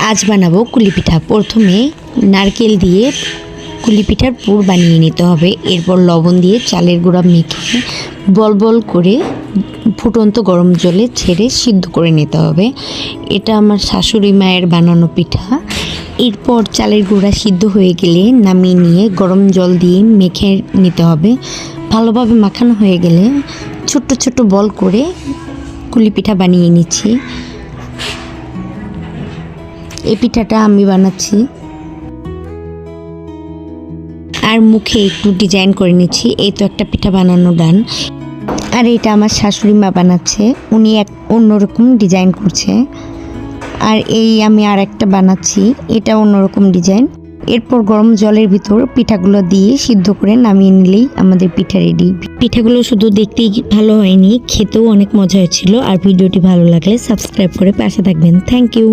আজ বানাবো কুলি পিঠা। প্রথমে নারকেল দিয়ে কুলি পিঠার পুর বানিয়ে নিতে হবে। এরপর লবণ দিয়ে চালের গুঁড়া মেখে বল বল করে ফুটন্ত গরম জলে ছেড়ে সিদ্ধ করে নিতে হবে। এটা আমার শাশুড়ি মায়ের বানানো পিঠা। এরপর চালের গুঁড়া সিদ্ধ হয়ে গেলে নামিয়ে নিয়ে গরম জল দিয়ে মেখে নিতে হবে। ভালোভাবে মাখানো হয়ে গেলে ছোট্ট ছোট্ট বল করে কুলি পিঠা বানিয়ে নিচ্ছি। এই পিঠাটা আমি বানাচ্ছি আর মুখে একটু ডিজাইন করে নিচ্ছি। এই তো একটা পিঠা বানানো ডান। আর এটা আমার শাশুড়ি মা বানাচ্ছে, উনি এক অন্যরকম ডিজাইন করছে। আর এই আমি আর একটা বানাচ্ছি, এটা অন্যরকম ডিজাইন। এরপর গরম জলের ভিতর পিঠাগুলো দিয়ে সিদ্ধ করে নামিয়ে নিলেই আমাদের পিঠা রেডি। পিঠাগুলো শুধু দেখতেই ভালো হয়নি, খেতেও অনেক মজা হয়েছিল। আর ভিডিওটি ভালো লাগলে সাবস্ক্রাইব করে পাশে থাকবেন। Thank you.